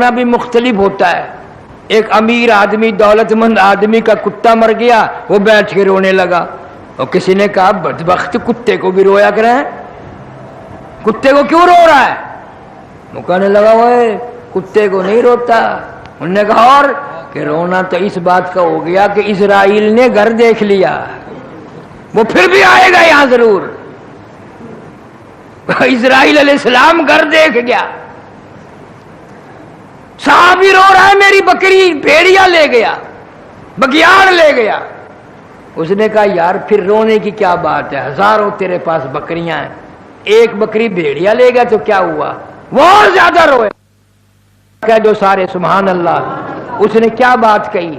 رونا بھی مختلف ہوتا ہے. ایک امیر آدمی دولت مند آدمی کا کتا مر گیا, وہ بیٹھ کے رونے لگا, اور کسی نے کہا بدبخت کتے کو بھی رویا کریں, کتے کو کیوں رو رہا ہے؟ وہ کہنے لگا وہ کتے کو نہیں روتا. انہوں نے کہا اور کہ رونا تو اس بات کا ہو گیا کہ اسرائیل نے گھر دیکھ لیا, وہ پھر بھی آئے گا یہاں ضرور. اسرائیل علیہ السلام گھر دیکھ گیا. صحابی رو رہا ہے میری بکری بھیڑیا لے گیا, بگیاڑ لے گیا. اس نے کہا یار پھر رونے کی کیا بات ہے, ہزاروں تیرے پاس بکریاں ہیں, ایک بکری بھیڑیا لے گا تو کیا ہوا؟ وہ اور زیادہ روئے. کہہ دو سارے سبحان اللہ. اس نے کیا بات کہی؟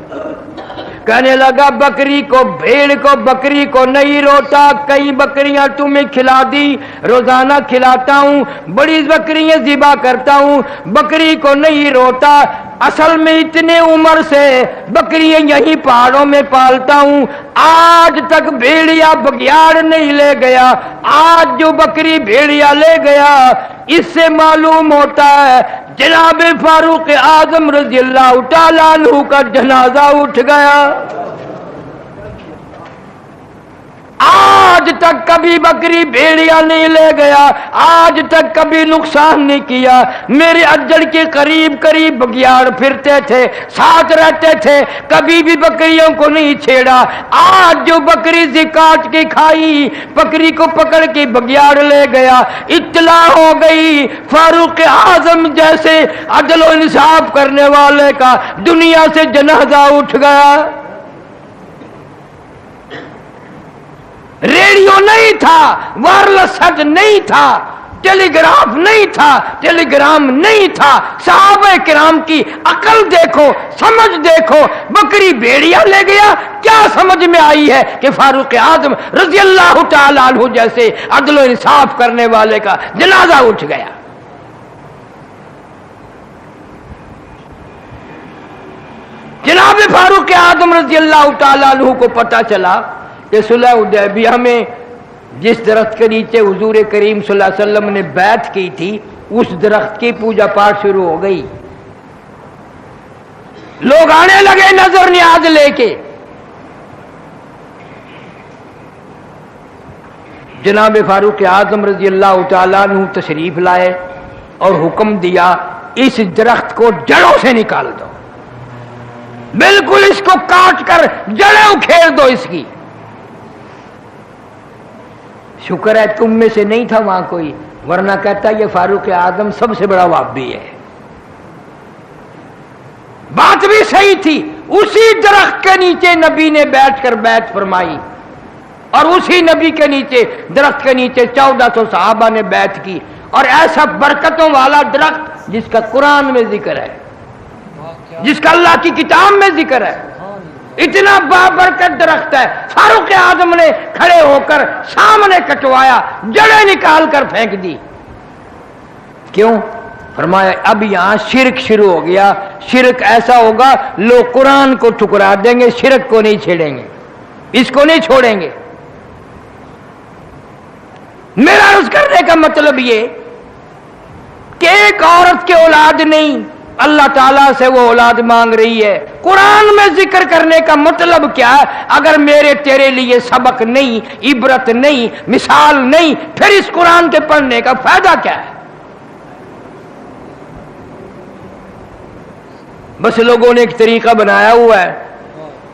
کہنے لگا بکری کو بھیڑ کو بکری کو نہیں روتا, کئی بکریاں تمہیں کھلا دی, روزانہ کھلاتا ہوں, بڑی بکریاں ذبح کرتا ہوں, بکری کو نہیں روتا. اصل میں اتنے عمر سے بکریاں یہی پہاڑوں میں پالتا ہوں, آج تک بھیڑیا بگیاڑ نہیں لے گیا. آج جو بکری بھیڑیا لے گیا اس سے معلوم ہوتا ہے جناب فاروق اعظم رضی اللہ تعالیٰ عنہ کا جنازہ اٹھ گیا. آج تک کبھی بکری بھیڑیا نہیں لے گیا, آج تک کبھی نقصان نہیں کیا. میرے اجڑ کے قریب قریب بگیاڑ پھرتے تھے, ساتھ رہتے تھے, کبھی بھی بکریوں کو نہیں چھیڑا. آج جو بکری کاٹ کے کھائی, بکری کو پکڑ کے بگیاڑ لے گیا. اطلاع ہو گئی فاروق اعظم جیسے عدل و انصاف کرنے والے کا دنیا سے جنازہ اٹھ گیا. ریڈیو نہیں تھا, وائرلیس سیٹ نہیں تھا, ٹیلی گراف نہیں تھا, ٹیلی گرام نہیں تھا. صحابہ کرام کی عقل دیکھو, سمجھ دیکھو. بکری بھیڑیا لے گیا, کیا سمجھ میں آئی ہے کہ فاروق اعظم رضی اللہ تعالیٰ عنہ جیسے عدل و انصاف کرنے والے کا جنازہ اٹھ گیا. جناب فاروق اعظم رضی اللہ تعالیٰ عنہ کو پتہ چلا کہ صلح حدیبیہ میں جس درخت کے نیچے حضور کریم صلی اللہ علیہ وسلم نے بیعت کی تھی اس درخت کی پوجا پاٹ شروع ہو گئی. لوگ آنے لگے نظر نیاز لے کے. جناب فاروق اعظم رضی اللہ تعالیٰ عنہ تشریف لائے اور حکم دیا اس درخت کو جڑوں سے نکال دو, بالکل اس کو کاٹ کر جڑیں اکھیڑ دو اس کی. شکر ہے تم میں سے نہیں تھا وہاں کوئی, ورنہ کہتا یہ فاروق اعظم سب سے بڑا وہابی ہے. بات بھی صحیح تھی. اسی درخت کے نیچے نبی نے بیٹھ کر بیعت فرمائی, اور اسی نبی کے نیچے درخت کے نیچے 1400 صحابہ نے بیعت کی. اور ایسا برکتوں والا درخت جس کا قرآن میں ذکر ہے, جس کا اللہ کی کتاب میں ذکر ہے, اتنا بابرکت درخت ہے. فاروق اعظم نے کھڑے ہو کر سامنے کٹوایا, جڑیں نکال کر پھینک دی. کیوں؟ فرمایا اب یہاں شرک شروع ہو گیا. شرک ایسا ہوگا لوگ قرآن کو ٹھکرا دیں گے, شرک کو نہیں چھیڑیں گے, اس کو نہیں چھوڑیں گے. میرا عرض کرنے کا مطلب یہ کہ ایک عورت کی اولاد نہیں, اللہ تعالیٰ سے وہ اولاد مانگ رہی ہے. قرآن میں ذکر کرنے کا مطلب کیا ہے؟ اگر میرے تیرے لیے سبق نہیں, عبرت نہیں, مثال نہیں, پھر اس قرآن کے پڑھنے کا فائدہ کیا ہے؟ بس لوگوں نے ایک طریقہ بنایا ہوا ہے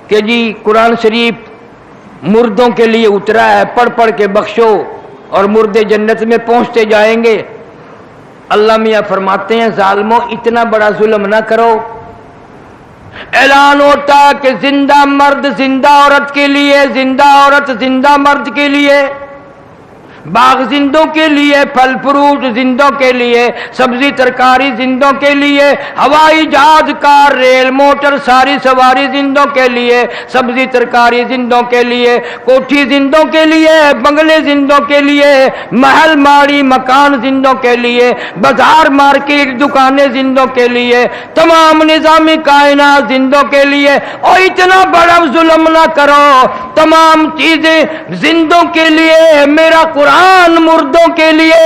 کہ جی قرآن شریف مردوں کے لیے اترا ہے, پڑھ پڑھ کے بخشو اور مردے جنت میں پہنچتے جائیں گے. اللہ میاں فرماتے ہیں ظالموں اتنا بڑا ظلم نہ کرو. اعلان ہوتا کہ زندہ مرد زندہ عورت کے لیے, زندہ عورت زندہ مرد کے لیے, باغ زندوں کے لیے, پھل فروٹ زندوں کے لیے, سبزی ترکاری زندوں کے لیے, ہوائی جہاز کار ریل موٹر ساری سواری زندوں کے لیے, سبزی ترکاری زندوں کے لیے, کوٹھی زندوں کے لیے, بنگلے زندوں کے لیے, محل ماڑی مکان زندوں کے لیے, بازار مارکیٹ دکانیں زندوں کے لیے, تمام نظام کائنات زندوں کے لیے. اور اتنا بڑا ظلم نہ کرو, تمام چیزیں زندوں کے لیے, میرا قرآن مردوں کے لیے.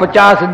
50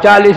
40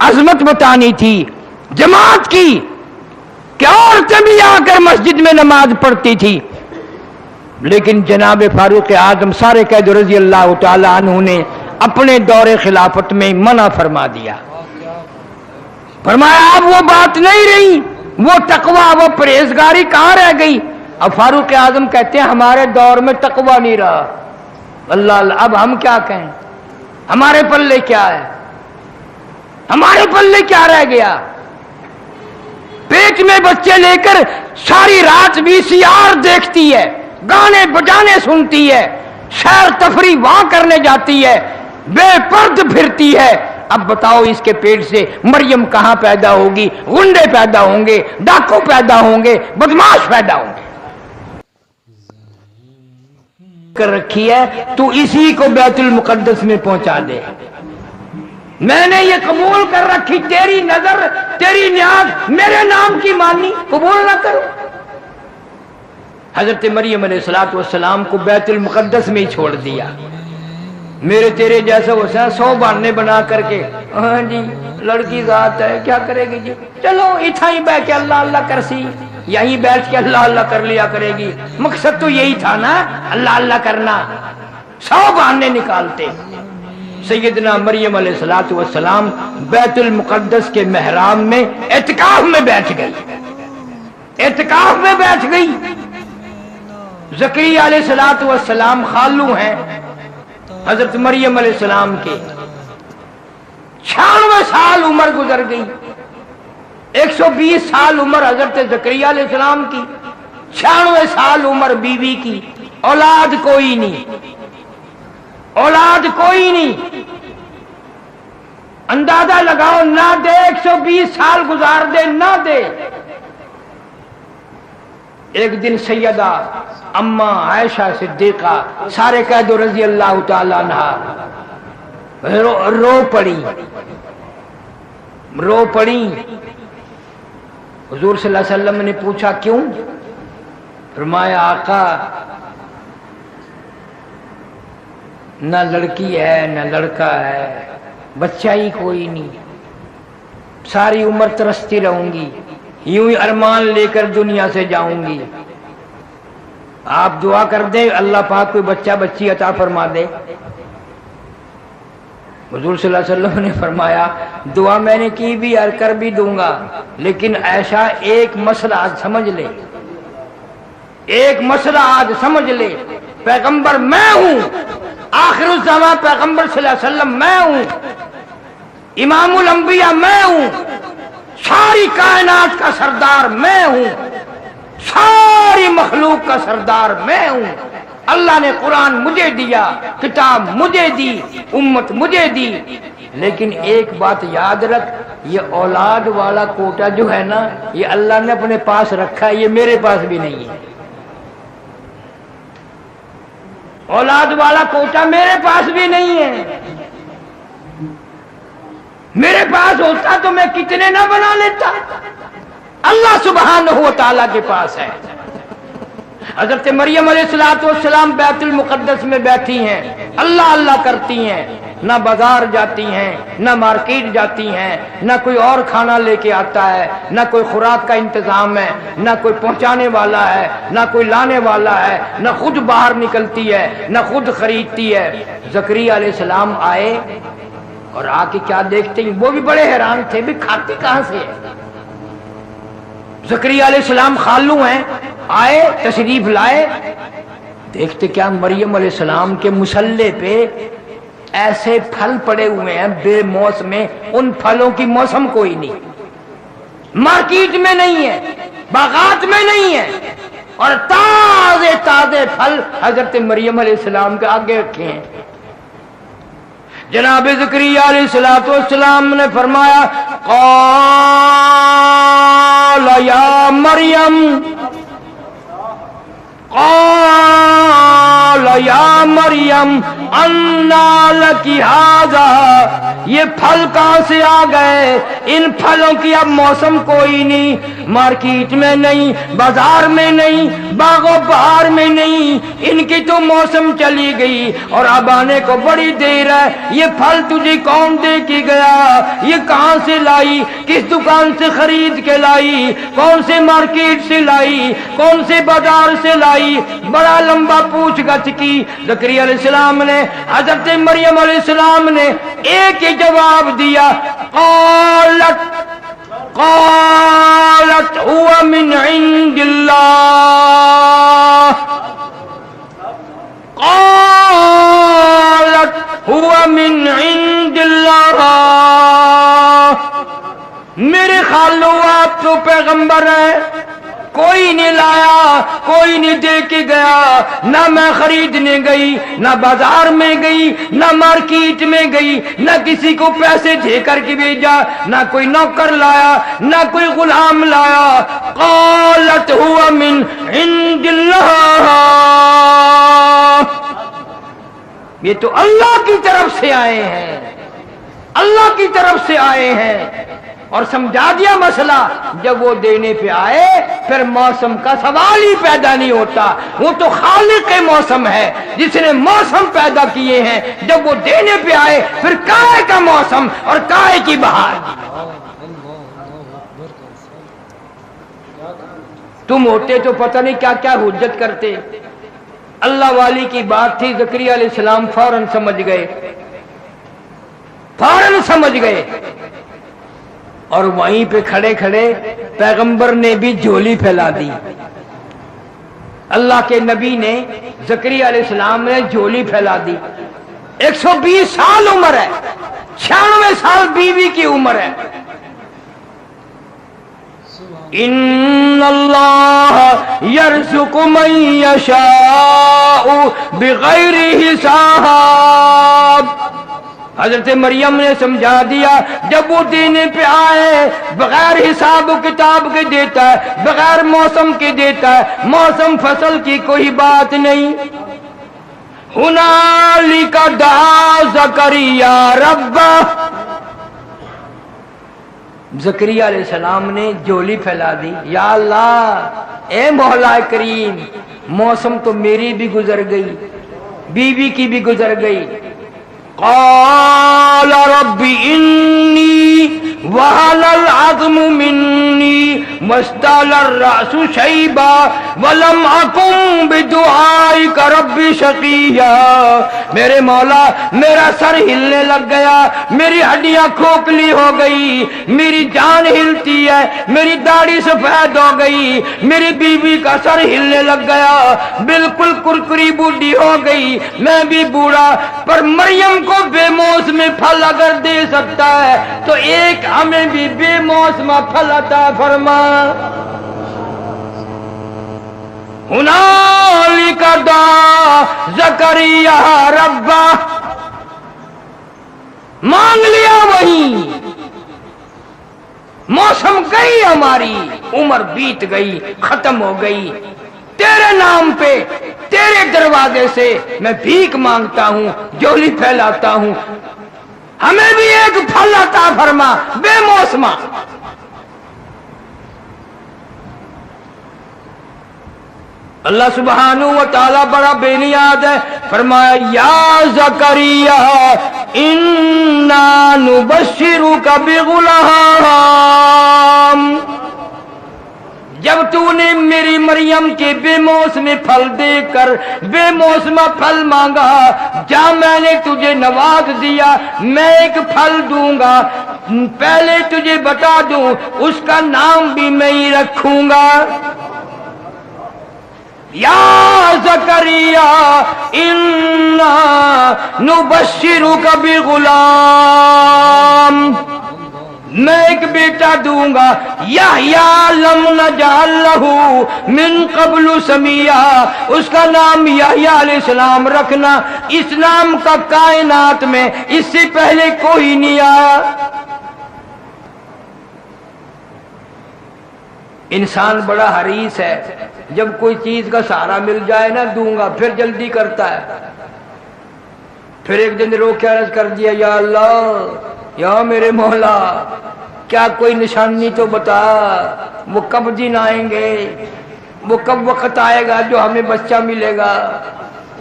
عظمت بتانی تھی جماعت کی کہ عورتیں بھی آ کر مسجد میں نماز پڑھتی تھی، لیکن جناب فاروق اعظم سارے قید رضی اللہ تعالی عنہ نے اپنے دور خلافت میں منع فرما دیا، فرمایا اب وہ بات نہیں رہی، وہ تقوی وہ پرہیزگاری کہاں رہ گئی؟ اب فاروق اعظم کہتے ہیں ہمارے دور میں تقوی نہیں رہا، اللہ اللہ اب ہم کیا کہیں، ہمارے پلے کیا ہے، ہمارے پلے کیا رہ گیا؟ پیٹ میں بچے لے کر ساری رات VCR دیکھتی ہے، گانے بجانے سنتی ہے، سیر تفریح وہاں کرنے جاتی ہے، بے پرد پھرتی ہے۔ اب بتاؤ اس کے پیٹ سے مریم کہاں پیدا ہوگی؟ غنڈے پیدا ہوں گے، ڈاکو پیدا ہوں گے، بدماش پیدا ہوں گے۔ کر رکھی ہے تو اسی کو بیت المقدس میں پہنچا دے، میں نے یہ قبول کر رکھی، تیری نظر تیری نیاز میرے نام کی مانی، قبول نہ کرو۔ حضرت مریم علیہ السلام کو بیت المقدس میں ہی چھوڑ دیا، میرے تیرے جیسا حسین 100 بہانے بنا کر کے، ہاں جی لڑکی ذات ہے کیا کرے گی جی، چلو اتھا ہی بیٹھ کے اللہ اللہ کرسی، یہیں بیٹھ کے اللہ اللہ کر لیا کرے گی، مقصد تو یہی تھا نا اللہ اللہ کرنا، 100 بہانے نکالتے۔ سیدنا مریم علیہ السلام بیت المقدس کے محراب میں اعتکاف میں بیٹھ گئی، اعتکاف میں بیٹھ گئی۔ زکریا علیہ السلام خالو ہیں حضرت مریم علیہ السلام کے، 96 سال عمر گزر گئی، 120 سال عمر حضرت زکریا علیہ السلام کی، 96 سال عمر بیوی کی، اولاد کوئی نہیں، اولاد کوئی نہیں۔ اندازہ لگاؤ نہ دے 120 سال گزار دے نہ دے۔ ایک دن سیدہ اماں عائشہ صدیقہ سارے قید رضی اللہ تعالی عنہ رو پڑی حضور صلی اللہ علیہ وسلم نے پوچھا کیوں؟ فرمایا آقا نہ لڑکی ہے نہ لڑکا ہے، بچہ ہی کوئی نہیں، ساری عمر ترستی رہوں گی، یوں ہی ارمان لے کر دنیا سے جاؤں گی، آپ دعا کر دیں اللہ پاک کوئی بچہ بچی عطا فرما دے۔ حضور صلی اللہ علیہ وسلم نے فرمایا دعا میں نے کی بھی اور کر بھی دوں گا، لیکن عائشہ ایک مسئلہ آج سمجھ لے، ایک مسئلہ آج سمجھ لے، پیغمبر میں ہوں، آخر الزمان پیغمبر صلی اللہ علیہ وسلم میں ہوں، امام الانبیاء میں ہوں، ساری کائنات کا سردار میں ہوں، ساری مخلوق کا سردار میں ہوں، اللہ نے قرآن مجھے دیا، کتاب مجھے دی، امت مجھے دی، لیکن ایک بات یاد رکھ، یہ اولاد والا کوٹا جو ہے نا یہ اللہ نے اپنے پاس رکھا ہے، یہ میرے پاس بھی نہیں ہے، اولاد والا کوٹا میرے پاس بھی نہیں ہے، میرے پاس ہوتا تو میں کتنے نہ بنا لیتا، اللہ سبحانہ و تعالیٰ کے پاس ہے۔ حضرت مریم علیہ السلام بیت المقدس میں بیٹھی ہیں، اللہ اللہ کرتی ہیں، نہ بازار جاتی ہیں، نہ مارکیٹ جاتی ہیں، نہ کوئی اور کھانا لے کے آتا ہے، نہ کوئی خوراک کا انتظام ہے، نہ کوئی پہنچانے والا ہے، نہ کوئی لانے والا ہے، نہ خود باہر نکلتی ہے، نہ خود خریدتی ہے۔ زکریا علیہ السلام آئے اور آ کے کیا دیکھتے ہیں، وہ بھی بڑے حیران تھے بھی کھاتی کہاں سے ہے۔ زکریا علیہ السلام خالو ہیں، آئے تشریف لائے، دیکھتے کیا مریم علیہ السلام کے مصلے پہ ایسے پھل پڑے ہوئے ہیں بے موسم میں، ان پھلوں کی موسم کوئی نہیں، مارکیٹ میں نہیں ہے، باغات میں نہیں ہے، اور تازے تازے پھل حضرت مریم علیہ السلام کے آگے رکھے ہیں۔ جناب زکریا علیہ السلام نے فرمایا قال یا مریم قال یا مریم انا لکی ھذا، یہ پھل کہاں سے آ گئے؟ ان پھلوں کی اب موسم کوئی نہیں، مارکیٹ میں نہیں، بازار میں نہیں، باغ و بہار میں نہیں، ان کی تو موسم چلی گئی اور اب آنے کو بڑی دیر ہے۔ یہ پھل تجھے کون دے کے گیا؟ یہ کہاں سے لائی؟ کس دکان سے خرید کے لائی؟ کون سے مارکیٹ سے لائی؟ کون سے بازار سے لائی؟ بڑا لمبا پوچھ گچھ کی۔ زکریا علیہ السلام نے، حضرت مریم علیہ السلام نے ایک ہی جواب دیا، قالت هو من عند اللہ، قالت هو من عند اللہ۔ میرے خالو آپ تو پیغمبر ہیں، کوئی نہیں لایا، کوئی نہیں دے کے گیا، نہ میں خریدنے گئی، نہ بازار میں گئی، نہ مارکیٹ میں گئی، نہ کسی کو پیسے دے کر کے بھیجا، نہ کوئی نوکر لایا، نہ کوئی غلام لایا۔ قالت هو من عند اللہ، یہ تو اللہ کی طرف سے آئے ہیں، اللہ کی طرف سے آئے ہیں۔ اور سمجھا دیا مسئلہ، جب وہ دینے پہ آئے پھر موسم کا سوال ہی پیدا نہیں ہوتا، وہ تو خالق موسم ہے جس نے موسم پیدا کیے ہیں۔ جب وہ دینے پہ آئے پھر کائے کا موسم اور کائے کی بہار۔ تم ہوتے تو پتہ نہیں کیا کیا حجت کرتے۔ اللہ والی کی بات تھی، زکریا علیہ السلام فوراً سمجھ گئے، فوراً سمجھ گئے، اور وہیں پہ کھڑے کھڑے پیغمبر نے بھی جھولی پھیلا دی۔ اللہ کے نبی نے، زکریا علیہ السلام نے جھولی پھیلا دی۔ 120 سال عمر ہے، 96 سال بیوی کی عمر ہے۔ ان اللہ یرزق من یشاء بغیر حساب۔ حضرت مریم نے سمجھا دیا، جب وہ دینے پہ آئے بغیر حساب و کتاب کے دیتا ہے، بغیر موسم کے دیتا ہے، موسم فصل کی کوئی بات نہیں۔ ہنالک دعا زکریا ربہ، زکریا علیہ السلام نے جھولی پھیلا دی، یا اللہ اے مولا کریم، موسم تو میری بھی گزر گئی، بیوی کی بھی گزر گئی۔ قال رب انی وہن العظم منی واشتعل الرأس شیبا ولم اکن بدعائک رب شقیا۔ میرے مولا میرا سر ہلنے لگ گیا، میری ہڈیاں کھوکھلی ہو گئی، میری جان ہلتی ہے، میری داڑھی سفید ہو گئی، میری بیوی کا سر ہلنے لگ گیا، بالکل کرکری بوڑھی ہو گئی، میں بھی بوڑھا، پر مریم کو بے موسم پھل اگر دے سکتا ہے تو ایک ہمیں بھی بے موسم پھل عطا فرما۔ ہنالک دعا زکریا ربہ، مانگ لیا وہیں، موسم گئی، ہماری عمر بیت گئی، ختم ہو گئی، تیرے نام پہ تیرے دروازے سے میں بھیک مانگتا ہوں، جھولی پھیلاتا ہوں، ہمیں بھی ایک پھل عطا فرما بے موسمہ۔ اللہ سبحانہ و تعالی بڑا بے نیاز ہے، فرمایا یا زکریا انا نبشرک بغلام۔ جب تو نے میری مریم کے بے موسم پھل دے کر بے موسم پھل مانگا، جا میں نے تجھے نواز دیا، میں ایک پھل دوں گا، پہلے تجھے بتا دوں اس کا نام بھی میں ہی رکھوں گا۔ یا زکریا انا نبشرک بغلام، میں ایک بیٹا دوں گا، یحییٰ لم نجعل لہ من قبل سمیہ، اس کا نام یحییٰ علیہ السلام رکھنا، اس نام کا کائنات میں اس سے پہلے کوئی نہیں آیا۔ انسان بڑا حریص ہے، جب کوئی چیز کا سہارا مل جائے نا دوں گا، پھر جلدی کرتا ہے. پھر ایک دن رو کے عرض کر دیا یا اللہ یا میرے مولا کیا کوئی نشانی تو بتا، وہ کب دن آئیں گے، وہ کب وقت آئے گا جو ہمیں بچہ ملے گا،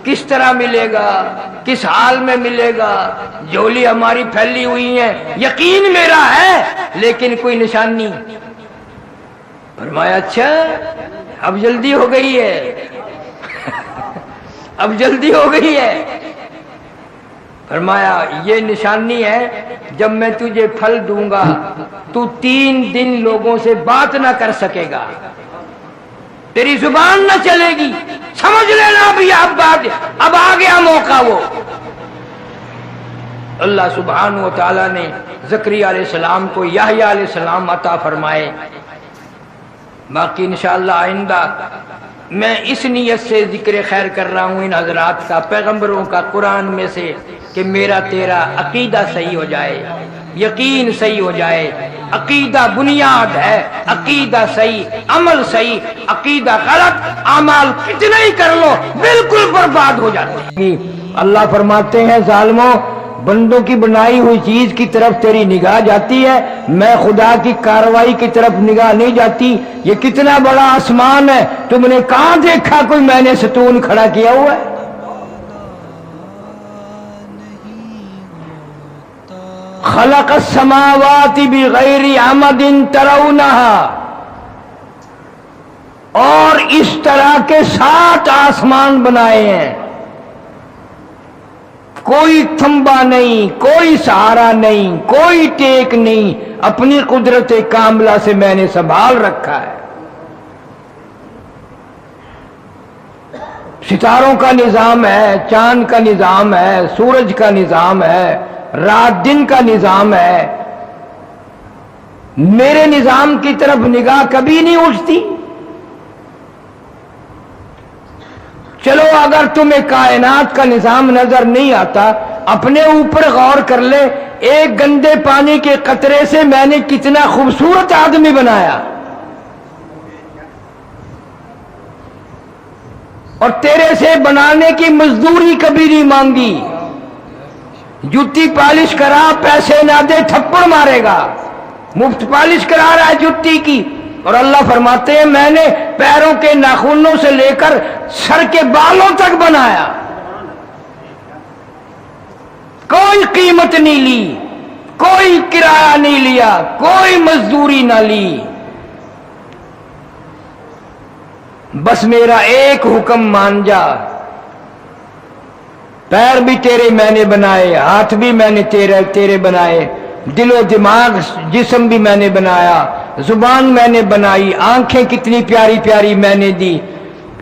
کس طرح ملے گا، کس حال میں ملے گا، جھولی ہماری پھیلی ہوئی ہے، یقین میرا ہے لیکن کوئی نشانی. فرمایا اچھا اب جلدی ہو گئی ہے اب جلدی ہو گئی ہے. فرمایا یہ نشانی ہے جب میں تجھے پھل دوں گا تو 3 دن لوگوں سے بات نہ کر سکے گا، تیری زبان نہ چلے گی، سمجھ لینا بھی اب آ گیا موقع. وہ اللہ سبحانہ و تعالیٰ نے زکریا علیہ السلام کو یحییٰ علیہ السلام عطا فرمائے. باقی انشاءاللہ آئندہ میں اس نیت سے ذکر خیر کر رہا ہوں ان حضرات کا، پیغمبروں کا، قرآن میں سے، کہ میرا تیرا عقیدہ صحیح ہو جائے، یقین صحیح ہو جائے. عقیدہ بنیاد ہے، عقیدہ صحیح، عمل صحیح. عقیدہ غلط، اعمال کتنے ہی کر لو بالکل برباد ہو جاتے ہیں. اللہ فرماتے ہیں ظالموں بندوں کی بنائی ہوئی چیز کی طرف تیری نگاہ جاتی ہے، میں خدا کی کاروائی کی طرف نگاہ نہیں جاتی. یہ کتنا بڑا آسمان ہے، تم نے کہاں دیکھا کوئی میں نے ستون کھڑا کیا ہوا ہے؟ خلق السماوات بغیر عمد ترونها، اور اس طرح کے 7 آسمان بنائے ہیں، کوئی تھمبا نہیں، کوئی سہارا نہیں، کوئی ٹیک نہیں، اپنی قدرت کاملہ سے میں نے سنبھال رکھا ہے. ستاروں کا نظام ہے، چاند کا نظام ہے، سورج کا نظام ہے، رات دن کا نظام ہے. میرے نظام کی طرف نگاہ کبھی نہیں اٹھتی. چلو اگر تمہیں کائنات کا نظام نظر نہیں آتا اپنے اوپر غور کر لے، ایک گندے پانی کے قطرے سے میں نے کتنا خوبصورت آدمی بنایا، اور تیرے سے بنانے کی مزدوری کبھی نہیں مانگی. جوتی پالش کرا پیسے نہ دے تھپڑ مارے گا، مفت پالش کرا رہا ہے جوتی کی. اور اللہ فرماتے ہیں میں نے پیروں کے ناخنوں سے لے کر سر کے بالوں تک بنایا، کوئی قیمت نہیں لی، کوئی کرایہ نہیں لیا، کوئی مزدوری نہ لی. بس میرا ایک حکم مان جا. پیر بھی تیرے میں نے بنائے، ہاتھ بھی میں نے تیرے بنائے، دل و دماغ جسم بھی میں نے بنایا، زبان میں نے بنائی، آنکھیں کتنی پیاری پیاری میں نے دی.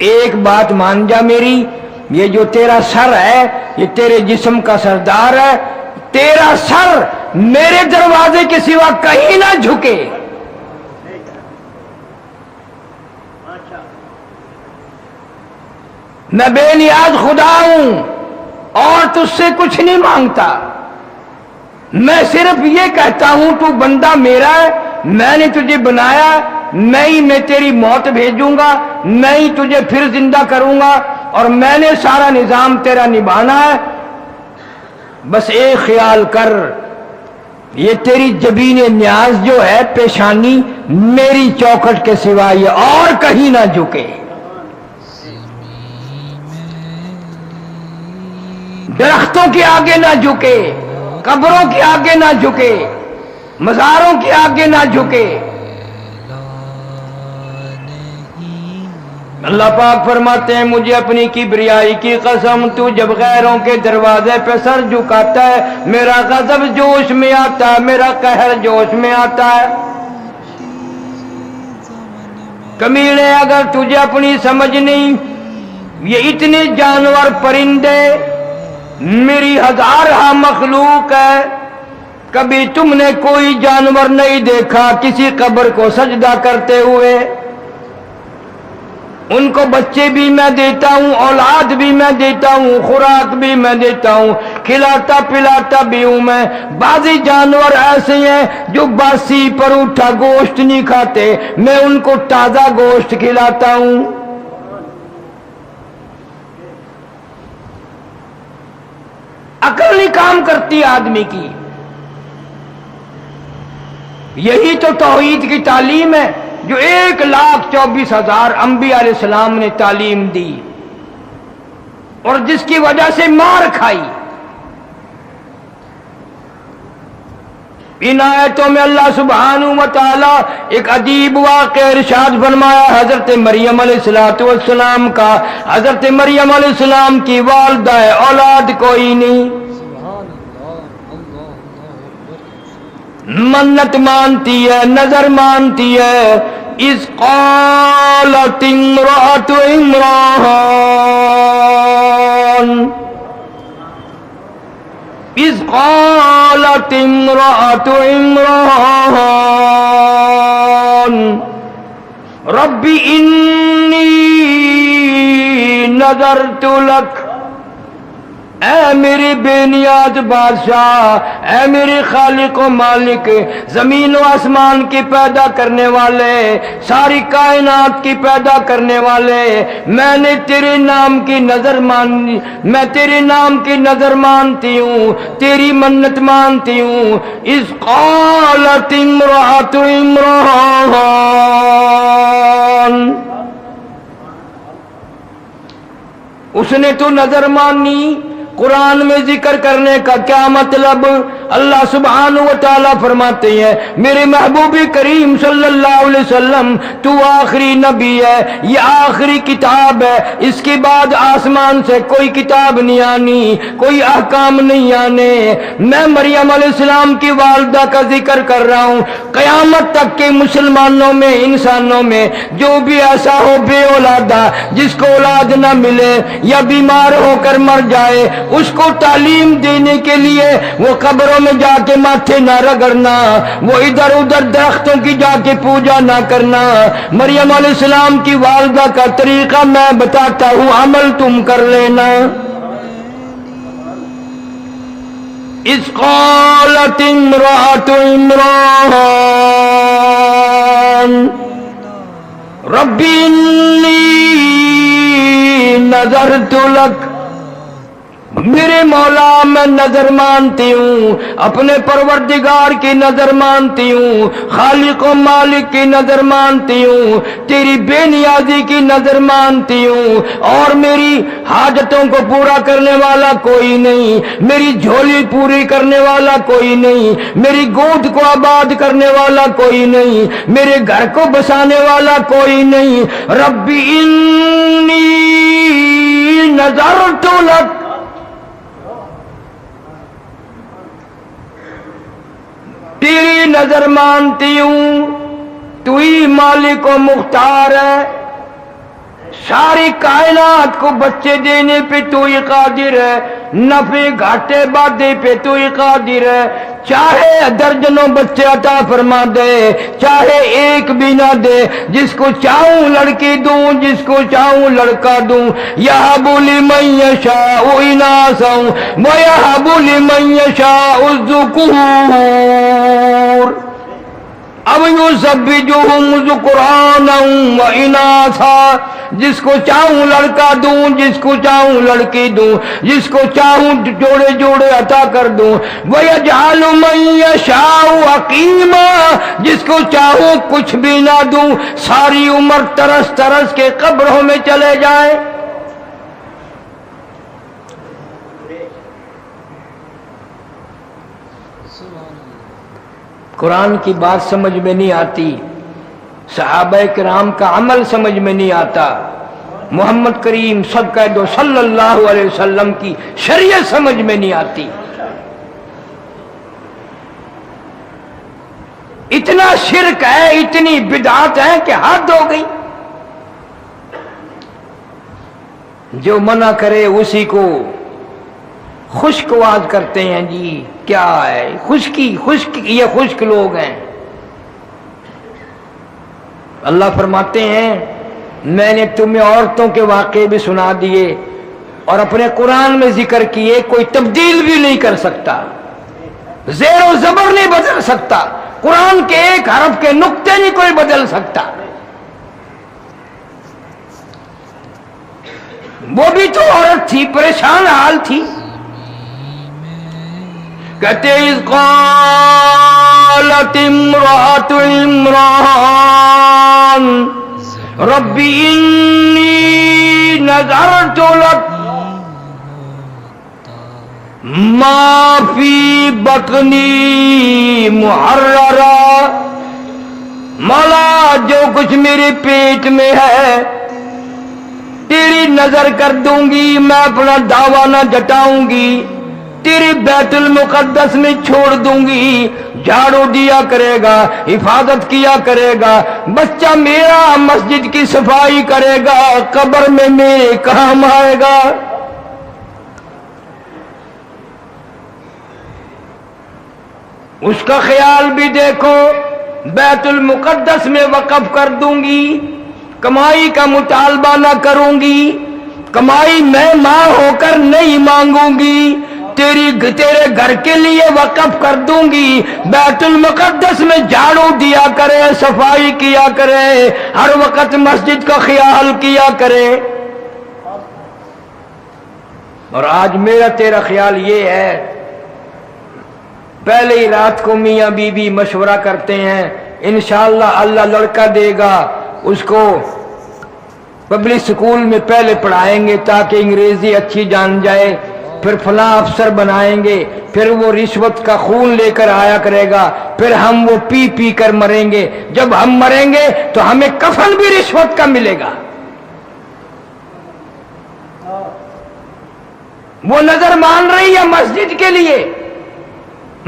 ایک بات مان جا میری، یہ جو تیرا سر ہے یہ تیرے جسم کا سردار ہے، تیرا سر میرے دروازے کے سوا کہیں نہ جھکے. میں بے نیاز خدا ہوں اور تجھ سے کچھ نہیں مانگتا. میں صرف یہ کہتا ہوں تو بندہ میرا ہے، میں نے تجھے بنایا، میں ہی میں تیری موت بھیجوں گا، میں ہی تجھے پھر زندہ کروں گا، اور میں نے سارا نظام تیرا نبھانا ہے. بس ایک خیال کر، یہ تیری جبین نیاز جو ہے پیشانی میری چوکھٹ کے سوا یہ اور کہیں نہ جھکے. درختوں کے آگے نہ جھکے، قبروں کے آگے نہ جھکے، مزاروں کے آگے نہ جھکے. اللہ پاک فرماتے ہیں مجھے اپنی کبریائی کی قسم، تو جب غیروں کے دروازے پہ سر جھکاتا ہے میرا غضب جوش میں آتا ہے، میرا قہر جوش میں آتا ہے. کمینے اگر تجھے اپنی سمجھ نہیں، یہ اتنے جانور پرندے میری ہزارہ مخلوق ہے، کبھی تم نے کوئی جانور نہیں دیکھا کسی قبر کو سجدہ کرتے ہوئے. ان کو بچے بھی میں دیتا ہوں، اولاد بھی میں دیتا ہوں، خوراک بھی میں دیتا ہوں، کھلاتا پلاتا بھی ہوں میں. بعضی جانور ایسے ہیں جو باسی پر اٹھا گوشت نہیں کھاتے، میں ان کو تازہ گوشت کھلاتا ہوں. عقل نہیں کام کرتی آدمی کی. یہی تو توحید کی تعلیم ہے جو 1,24,000 انبیاء علیہ السلام نے تعلیم دی اور جس کی وجہ سے مار کھائی. ان آیتوں میں اللہ سبحانہ و تعالی ایک عجیب واقعہ ارشاد فرمایا حضرت مریم علیہ السلام کا. حضرت مریم علیہ السلام کی والدہ ہے، اولاد کوئی نہیں، منت مانتی ہے، نظر مانتی ہے. اذ قالت امرأة عمران، اذ قالت امرأة عمران رب انی نذرت لک. اے میری بے نیاز بادشاہ، اے میرے خالق و مالک، زمین و آسمان کی پیدا کرنے والے، ساری کائنات کی پیدا کرنے والے، میں نے تیرے نام کی نظر مانی، میں تیرے نام کی نظر مانتی ہوں، تیری منت مانتی ہوں. اذ قالت امرأة عمران، اس نے تو نظر مانی. قرآن میں ذکر کرنے کا کیا مطلب؟ اللہ سبحانہ و تعالیٰ فرماتے ہیں میرے محبوب کریم صلی اللہ علیہ وسلم تو آخری نبی ہے، یہ آخری کتاب ہے، اس کے بعد آسمان سے کوئی کتاب نہیں آنی، کوئی احکام نہیں آنے. میں مریم علیہ السلام کی والدہ کا ذکر کر رہا ہوں. قیامت تک کے مسلمانوں میں، انسانوں میں جو بھی ایسا ہو بے اولادہ، جس کو اولاد نہ ملے یا بیمار ہو کر مر جائے، اس کو تعلیم دینے کے لیے وہ قبروں میں جا کے ماتھے نہ رگڑنا، وہ ادھر ادھر درختوں کی جا کے پوجا نہ کرنا. مریم علیہ السلام کی والدہ کا طریقہ میں بتاتا ہوں، عمل تم کر لینا. اذ قالت امرأة عمران رب انی نذرت لک. میرے مولا میں نظر مانتی ہوں، اپنے پروردگار کی نظر مانتی ہوں، خالق و مالک کی نظر مانتی ہوں، تیری بے نیازی کی نظر مانتی ہوں، اور میری حاجتوں کو پورا کرنے والا کوئی نہیں، میری جھولی پوری کرنے والا کوئی نہیں، میری گود کو آباد کرنے والا کوئی نہیں، میرے گھر کو بسانے والا کوئی نہیں. رب انی نذرت لک، تیری نظر مانتی ہوں، تو ہی مالک و مختار ہے، ساری کائنات کو بچے دینے پہ تو ہی قادر ہے، نفع گھاٹے بادے پہ تو ہی قادر ہے. چاہے درجنوں بچے عطا فرما دے، چاہے ایک بھی نہ دے، جس کو چاہوں لڑکی دوں، جس کو چاہوں لڑکا دوں. یہب لمن یشاء اناثا ویہب لمن یشاء الذکور اب یزوجہم ذکرانا و اناثا. جس کو چاہوں لڑکا دوں، جس کو چاہوں لڑکی دوں، جس کو چاہوں جوڑے جوڑے عطا کر دوں. وَيَجْعَلُ مَن يَشَاءُ عَقِيمًا، جس کو چاہوں کچھ بھی نہ دوں، ساری عمر ترس ترس کے قبروں میں چلے جائیں. قرآن کی بات سمجھ میں نہیں آتی، صحابہ کرام کا عمل سمجھ میں نہیں آتا، محمد کریم صدقہ دو صلی اللہ علیہ وسلم کی شریعت سمجھ میں نہیں آتی. اتنا شرک ہے، اتنی بدعات ہے کہ حد ہو گئی. جو منع کرے اسی کو خشکواز کرتے ہیں. جی کیا ہے خشکی؟ خشک یہ خشک لوگ ہیں. اللہ فرماتے ہیں میں نے تمہیں عورتوں کے واقعے بھی سنا دیے، اور اپنے قرآن میں ذکر کیے کوئی تبدیل بھی نہیں کر سکتا، زیر و زبر نہیں بدل سکتا، قرآن کے ایک حرف کے نقطے نہیں کوئی بدل سکتا۔ وہ بھی تو عورت تھی، پریشان حال تھی۔ کہتے اذ قالت امرأة عمران ربی انی نذرت لک ما فی بطنی محررا، مولا جو کچھ میرے پیٹ میں ہے تیری نظر کر دوں گی، میں اپنا دعویٰ نہ جٹاؤں گی، تیری بیت المقدس میں چھوڑ دوں گی، جھاڑو دیا کرے گا، حفاظت کیا کرے گا، بچہ میرا مسجد کی صفائی کرے گا، قبر میں میرے کام آئے گا۔ اس کا خیال بھی دیکھو، بیت المقدس میں وقف کر دوں گی، کمائی کا مطالبہ نہ کروں گی، کمائی میں ماں ہو کر نہیں مانگوں گی، تیرے گھر کے لیے وقف کر دوں گی، بیت المقدس میں جھاڑو دیا کرے، صفائی کیا کرے، ہر وقت مسجد کا خیال کیا کرے۔ اور آج میرا تیرا خیال یہ ہے، پہلے ہی رات کو میاں بی بی مشورہ کرتے ہیں انشاءاللہ اللہ لڑکا دے گا، اس کو پبلک سکول میں پہلے پڑھائیں گے تاکہ انگریزی اچھی جان جائے، پھر فلاں افسر بنائیں گے، پھر وہ رشوت کا خون لے کر آیا کرے گا، پھر ہم وہ پی پی کر مریں گے، جب ہم مریں گے تو ہمیں کفن بھی رشوت کا ملے گا۔ وہ نظر مان رہی ہے مسجد کے لیے،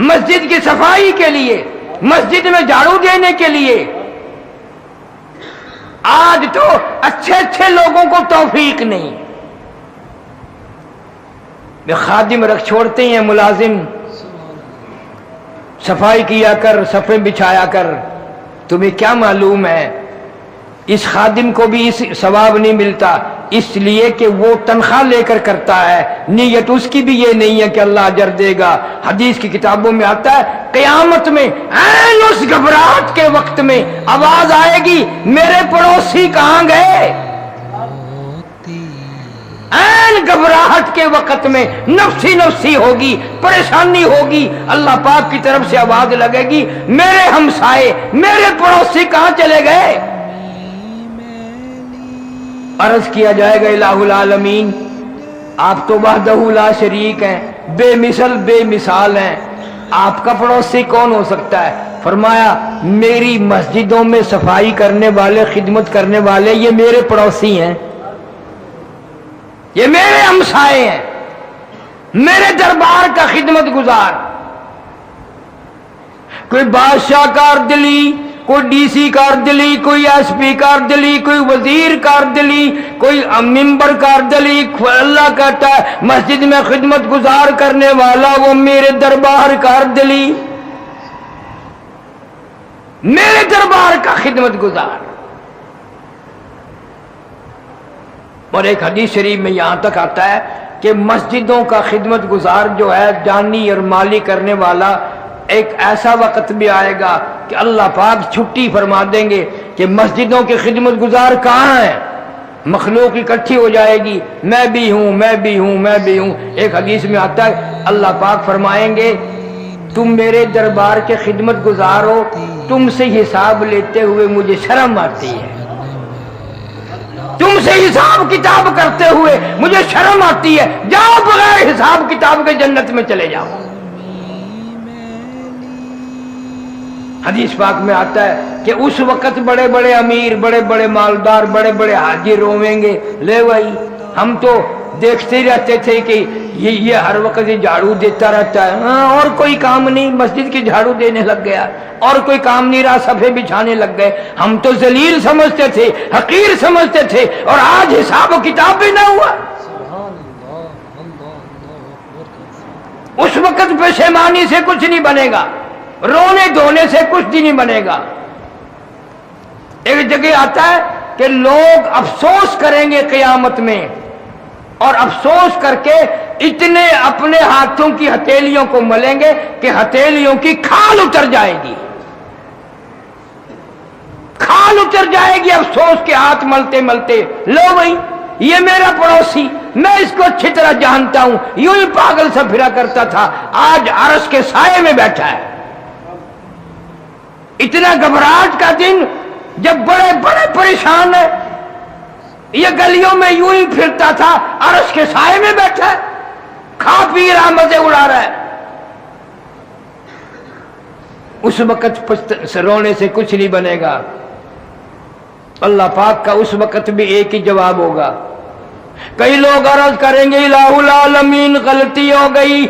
مسجد کی صفائی کے لیے، مسجد میں جھاڑو دینے کے لیے۔ آج تو اچھے اچھے لوگوں کو توفیق نہیں، خادم رکھ چھوڑتے ہیں، ملازم صفائی کیا کر، صفیں بچھایا کر، تمہیں کیا معلوم ہے اس خادم کو بھی اس ثواب نہیں ملتا، اس لیے کہ وہ تنخواہ لے کر کرتا ہے، نیت اس کی بھی یہ نہیں ہے کہ اللہ اجر دے گا۔ حدیث کی کتابوں میں آتا ہے قیامت میں عین اس گھبراہٹ کے وقت میں آواز آئے گی میرے پڑوسی کہاں گئے، عین گھبراہٹ کے وقت میں نفسی نفسی ہوگی، پریشانی ہوگی، اللہ پاک کی طرف سے آواز لگے گی میرے ہمسائے، میرے پڑوسی کہاں چلے گئے۔ عرض کیا جائے گا الہ العالمین آپ تو وحدہ لا شریک ہیں، بے مثل بے مثال ہیں، آپ کا پڑوسی کون ہو سکتا ہے؟ فرمایا میری مسجدوں میں صفائی کرنے والے، خدمت کرنے والے یہ میرے پڑوسی ہیں، یہ میرے ہمسائے ہیں، میرے دربار کا خدمت گزار۔ کوئی بادشاہ کار دلی، کوئی ڈی سی کار دلی، کوئی ایس پی کار دلی، کوئی وزیر کار دلی، کوئی ممبر کار دلی، اللہ کہتا ہے مسجد میں خدمت گزار کرنے والا وہ میرے دربار کار دلی، میرے دربار کا خدمت گزار۔ اور ایک حدیث شریف میں یہاں تک آتا ہے کہ مسجدوں کا خدمت گزار جو ہے جانی اور مالی کرنے والا، ایک ایسا وقت بھی آئے گا کہ اللہ پاک چھٹی فرما دیں گے کہ مسجدوں کے خدمت گزار کہاں ہیں، مخلوق اکٹھی ہو جائے گی، میں بھی ہوں میں بھی ہوں میں بھی ہوں۔ ایک حدیث میں آتا ہے اللہ پاک فرمائیں گے تم میرے دربار کے خدمت گزار ہو، تم سے حساب لیتے ہوئے مجھے شرم آتی ہے، تم سے حساب کتاب کرتے ہوئے مجھے شرم آتی ہے، جاؤ بغیر حساب کتاب کے جنت میں چلے جاؤ۔ حدیث پاک میں آتا ہے کہ اس وقت بڑے بڑے امیر، بڑے بڑے مالدار، بڑے بڑے حاجی رویں گے، لے بھائی ہم تو دیکھتے رہتے تھے کہ یہ ہر وقت جھاڑو دیتا رہتا ہے، اور کوئی کام نہیں، مسجد کی جھاڑو دینے لگ گیا، اور کوئی کام نہیں رہا، صفحے بچھانے لگ گئے، ہم تو ذلیل سمجھتے تھے، حقیر سمجھتے تھے، اور آج حساب و کتاب بھی نہ ہوا۔ اس وقت پشیمانی سے کچھ نہیں بنے گا، رونے دھونے سے کچھ بھی نہیں بنے گا۔ ایک جگہ آتا ہے کہ لوگ افسوس کریں گے قیامت میں اور افسوس کر کے اتنے اپنے ہاتھوں کی ہتھیلیوں کو ملیں گے کہ ہتھیلیوں کی کھال اتر جائے گی، کھال اتر جائے گی افسوس کے ہاتھ ملتے ملتے. لو بھائی یہ میرا پڑوسی، میں اس کو اچھی طرح جانتا ہوں، یوں ہی پاگل سا پھرا کرتا تھا، آج عرش کے سائے میں بیٹھا ہے. اتنا گھبراہٹ کا دن جب بڑے بڑے پریشان ہے، یہ گلیوں میں یوں ہی پھرتا تھا، عرش کے سائے میں بیٹھا ہے، کھا پی رہا، مزے اڑا رہا ہے. اس وقت رونے سے کچھ نہیں بنے گا. اللہ پاک کا اس وقت بھی ایک ہی جواب ہوگا. کئی لوگ عرض کریں گے الہ العالمین غلطی ہو گئی.